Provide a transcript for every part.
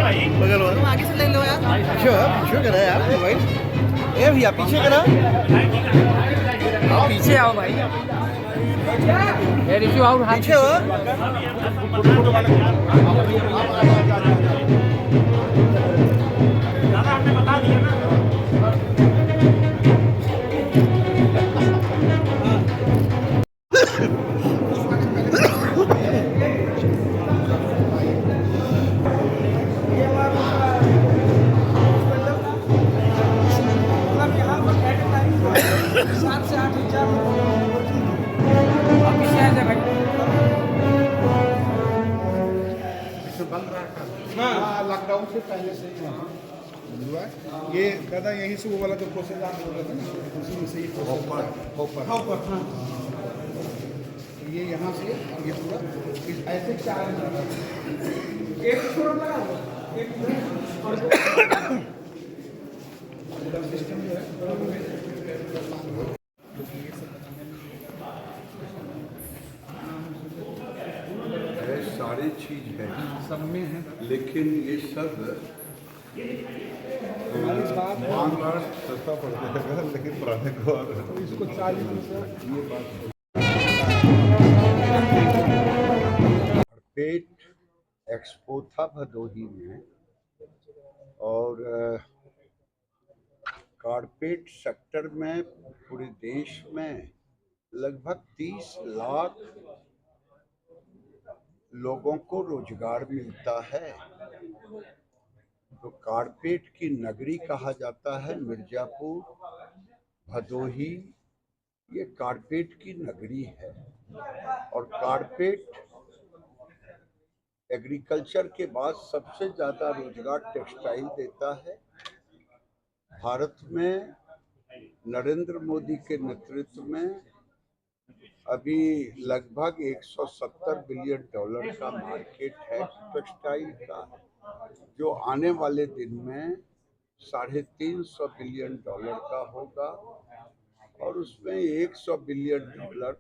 बगल वाला तुम आगे से ले लो यार। पीछे करा यार मोबाइल। ए भैया पीछे करा। पीछे आओ भाई। ऋषि आओ पीछे हो। पीछे आ जा भाई। हाँ, लॉकडाउन से पहले से ही वहाँ हुआ है। ये दादा यहीं से वो वाला जो प्रोसेस आप बोल रहे थे ना, उसी में से ये प्रोसेस हाँ। तो ये यहाँ से ये पूरा ऐसे 4 एक छोड़ लगा हुआ एक पूरा सिस्टम जो है सारी चीज है सब में है। लेकिन ये सब बार सस्ता पड़ता है लेकिन पुराने को इसको 40 ये बात कारपेट एक्सपो था भदोही में और कारपेट सेक्टर में पूरे देश में लगभग 30 लाख लोगों को रोजगार मिलता है। तो कारपेट की नगरी कहा जाता है मिर्जापुर, भदोही, ये कारपेट की नगरी है। और कारपेट एग्रीकल्चर के बाद सबसे ज़्यादा रोजगार टेक्सटाइल देता है। भारत में नरेंद्र मोदी के नेतृत्व में अभी लगभग 170 बिलियन डॉलर का मार्केट है टेक्सटाइल का, जो आने वाले दिन में 350 बिलियन डॉलर का होगा और उसमें 100 बिलियन डॉलर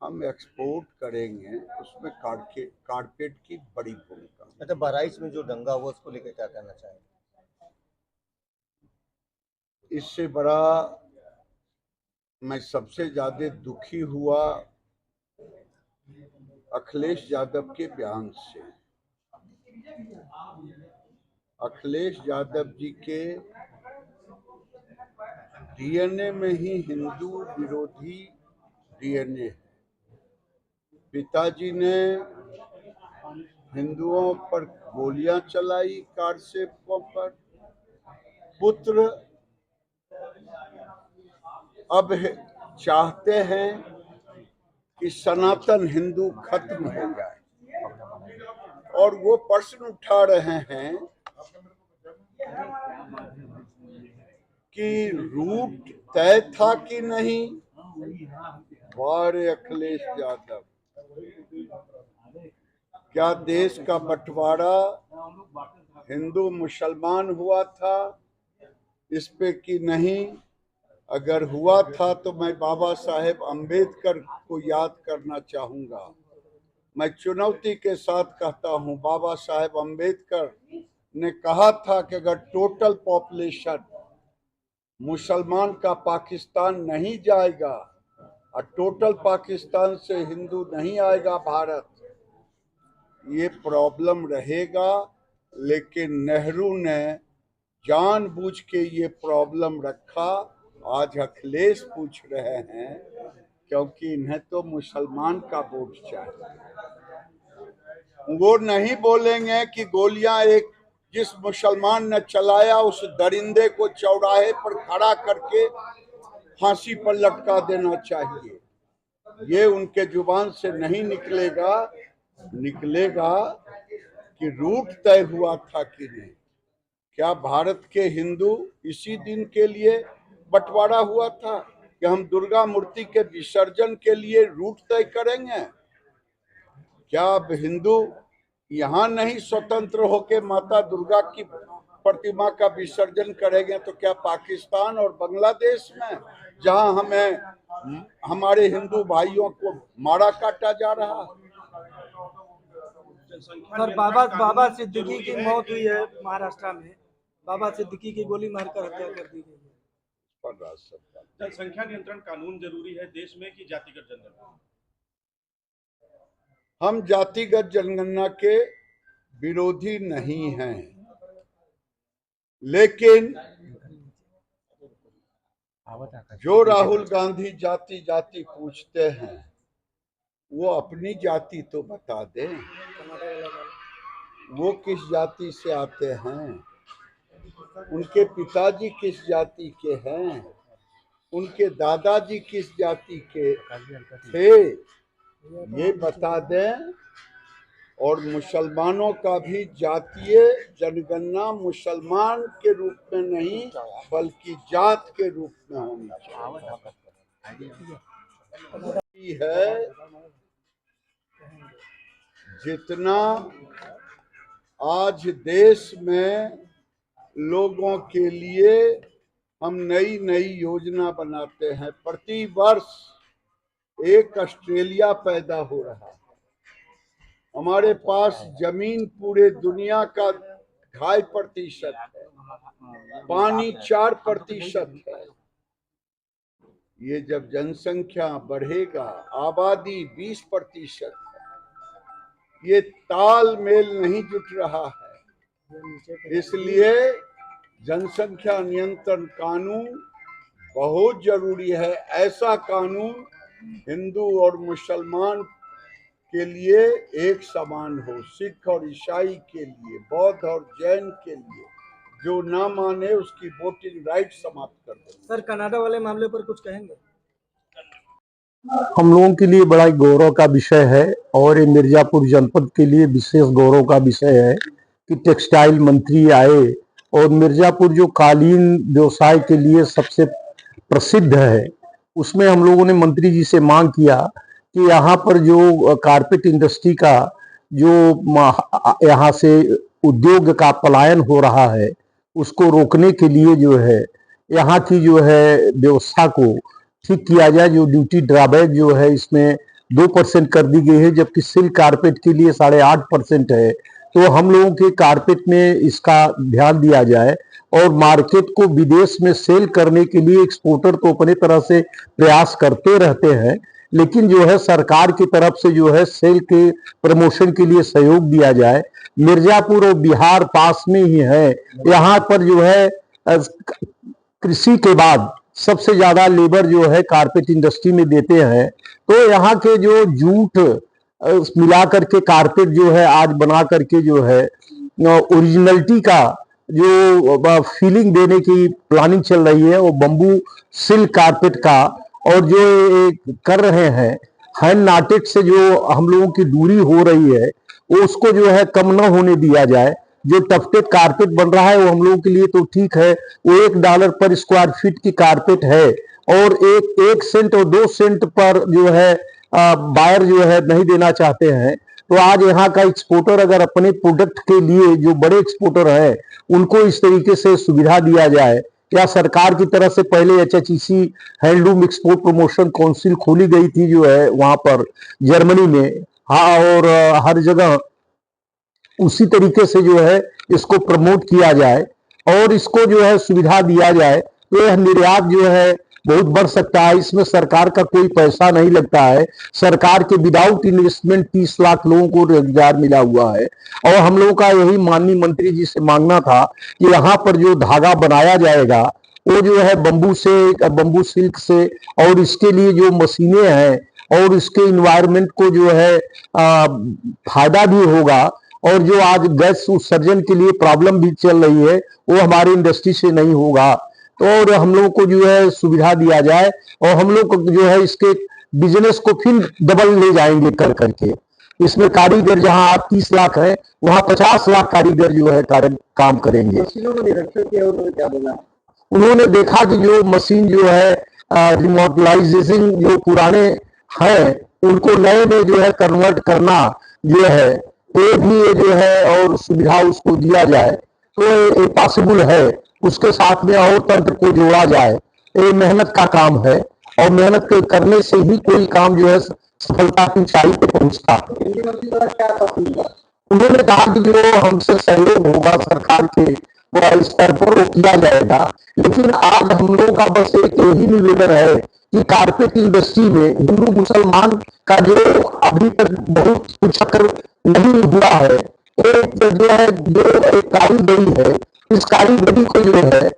हम एक्सपोर्ट करेंगे। उसमें कारपेट की बड़ी भूमिका। अच्छा, बहराइच में जो दंगा हुआ उसको लेकर क्या कहना चाहेंगे? इससे बड़ा मैं सबसे ज्यादा दुखी हुआ अखिलेश यादव के बयान से। अखिलेश यादव जी के डीएनए में ही हिंदू विरोधी डीएनए है। पिताजी ने हिंदुओं पर गोलियां चलाई कार से पर। पुत्र अब चाहते हैं कि सनातन हिंदू खत्म हो जाए और वो प्रश्न उठा रहे हैं कि रूट तय था कि नहीं। वारे अखिलेश यादव, क्या देश का बंटवारा हिंदू मुसलमान हुआ था इस पे कि नहीं? अगर हुआ था तो मैं बाबा साहेब अम्बेडकर को याद करना चाहूंगा। मैं चुनौती के साथ कहता हूं, बाबा साहेब अम्बेडकर ने कहा था कि अगर टोटल पॉपुलेशन मुसलमान का पाकिस्तान नहीं जाएगा और टोटल पाकिस्तान से हिंदू नहीं आएगा भारत, ये प्रॉब्लम रहेगा। लेकिन नेहरू ने जानबूझ के ये प्रॉब्लम रखा। आज अखिलेश पूछ रहे हैं क्योंकि इन्हें तो मुसलमान का वोट चाहिए। वो नहीं बोलेंगे कि गोलियां एक जिस मुसलमान ने चलाया उस दरिंदे को चौराहे पर खड़ा करके फांसी पर लटका देना चाहिए। ये उनके जुबान से नहीं निकलेगा। निकलेगा कि रूट तय हुआ था कि नहीं। क्या भारत के हिंदू इसी दिन के लिए बंटवारा हुआ था कि हम दुर्गा मूर्ति के विसर्जन के लिए रूट तय करेंगे? क्या अब हिंदू यहाँ नहीं स्वतंत्र होकर माता दुर्गा की प्रतिमा का विसर्जन करेंगे तो क्या पाकिस्तान और बांग्लादेश में, जहां हमें हमारे हिंदू भाइयों को मारा काटा जा रहा है? सर बाबा सिद्दीकी की मौत हुई है महाराष्ट्र में। बाबा सिद्दीकी की गोली मारकर हत्या कर दी गई है। पर राज्य सरकार जनसंख्या नियंत्रण कानून जरूरी है देश में कि जातिगत जनगणना? हम जातिगत जनगणना के विरोधी नहीं हैं, लेकिन जो राहुल गांधी जाति जाति पूछते हैं वो अपनी जाति तो बता दें, वो किस जाति से आते हैं, उनके पिताजी किस जाति के हैं, उनके दादाजी किस जाति के थे, ये बता दें। और मुसलमानों का भी जातीय जनगणना मुसलमान के रूप में नहीं बल्कि जात के रूप में होनी चाहिए है। जितना आज देश में लोगों के लिए हम नई नई योजना बनाते हैं, प्रति वर्ष एक ऑस्ट्रेलिया पैदा हो रहा है। हमारे पास जमीन पूरे दुनिया का 2.5% है, पानी 4% है। ये जब जनसंख्या बढ़ेगा, आबादी 20% है, ये तालमेल नहीं जुट रहा है। इसलिए जनसंख्या नियंत्रण कानून बहुत जरूरी है। ऐसा कानून हिंदू और मुसलमान के लिए एक समान हो, सिख और ईसाई के लिए, बौद्ध और जैन के लिए, जो ना माने उसकी वोटिंग राइट समाप्त कर दे। सर कनाडा वाले मामले पर कुछ कहेंगे? हम लोगों के लिए बड़ा गौरव का विषय है और ये मिर्जापुर जनपद के लिए विशेष गौरव का विषय है कि टेक्सटाइल मंत्री आए और मिर्जापुर जो कालीन व्यवसाय के लिए सबसे प्रसिद्ध है, उसमें हम लोगों ने मंत्री जी से मांग किया कि यहाँ पर जो कारपेट इंडस्ट्री का जो यहाँ से उद्योग का पलायन हो रहा है उसको रोकने के लिए जो है यहाँ की जो है व्यवस्था को ठीक किया जाए। जो ड्यूटी ड्रॉबैक जो है इसमें 2% कर दी गई है, जबकि सिल्क कारपेट के लिए 8.5% है। तो हम लोगों के कारपेट में इसका ध्यान दिया जाए और मार्केट को विदेश में सेल करने के लिए एक्सपोर्टर तो अपने तरह से प्रयास करते रहते हैं, लेकिन जो है सरकार की तरफ से जो है सेल के प्रमोशन के लिए सहयोग दिया जाए। मिर्जापुर और बिहार पास में ही है, यहाँ पर जो है कृषि के बाद सबसे ज्यादा लेबर जो है कारपेट इंडस्ट्री में देते हैं। तो यहाँ के जो जूट मिला करके कारपेट जो है आज बना करके जो है ओरिजिनलिटी का जो फीलिंग देने की प्लानिंग चल रही है वो बम्बू सिल्क कारपेट का, और जो कर रहे हैं हैंड नाटेड से जो हम लोगों की दूरी हो रही है वो उसको जो है कम न होने दिया जाए। जो टफ्टेड कारपेट बन रहा है वो हम लोगों के लिए तो ठीक है, वो $1 पर स्क्वायर फीट की कारपेट है और 1 सेंट और 2 सेंट पर जो है बायर जो है नहीं देना चाहते हैं। तो आज यहाँ का एक्सपोर्टर अगर अपने प्रोडक्ट के लिए जो बड़े एक्सपोर्टर है उनको इस तरीके से सुविधा दिया जाए, या सरकार की तरफ से पहले HHEC handloom export promotion council खोली गई थी जो है वहां पर जर्मनी में, हाँ, और हर जगह उसी तरीके से जो है इसको प्रमोट किया जाए और इसको जो है सुविधा दिया जाए तो यह निर्यात जो है बहुत बढ़ सकता है। इसमें सरकार का कोई पैसा नहीं लगता है। सरकार के विदाउट इन्वेस्टमेंट 30 लाख लोगों को रोजगार मिला हुआ है। और हम लोगों का यही माननीय मंत्री जी से मांगना था कि यहाँ पर जो धागा बनाया जाएगा वो जो है बम्बू सिल्क से, और इसके लिए जो मशीनें हैं और इसके इन्वायरमेंट को जो है फायदा भी होगा। और जो आज गैस उत्सर्जन के लिए प्रॉब्लम भी चल रही है वो हमारी इंडस्ट्री से नहीं होगा। तो और हम लोगों को जो है सुविधा दिया जाए और हम लोग जो है इसके बिजनेस को फिर डबल ले जाएंगे कर करके। इसमें कारीगर जहां 30 लाख है वहां 50 लाख कारीगर जो है काम करेंगे। उन्होंने देखा कि जो मशीन जो है रिमोटलाइजेशन जो पुराने हैं उनको नए में जो है कन्वर्ट करना जो है ये भी जो है और सुविधा उसको दिया जाए तो ये पॉसिबल है। उसके साथ में और तंत्र को जोड़ा जाए। ये मेहनत का काम है और मेहनत करने से ही कोई काम जो है सफलता की ऊंचाई पे पहुंचता है। उन्होंने कहा कि जो हमसे सहयोग होगा सरकार के वो स्तर पर वो किया जाएगा। लेकिन आज हम लोगों का बस एक यही निवेदन है कि कारपेट इंडस्ट्री में हिंदू मुसलमान का जो अभी तक बहुत कुछ अकर नहीं हुआ है, एक जो है जो एक कारीगरी है, इस कारीगरी को जो है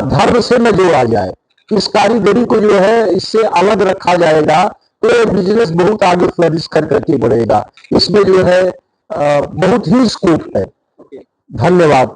धर्म से न जोड़ा जाए, इस कारीगरी को जो है इससे अलग रखा जाएगा तो बिजनेस बहुत आगे फ्लरिश कर करके बढ़ेगा। इसमें जो है बहुत ही स्कोप है। धन्यवाद।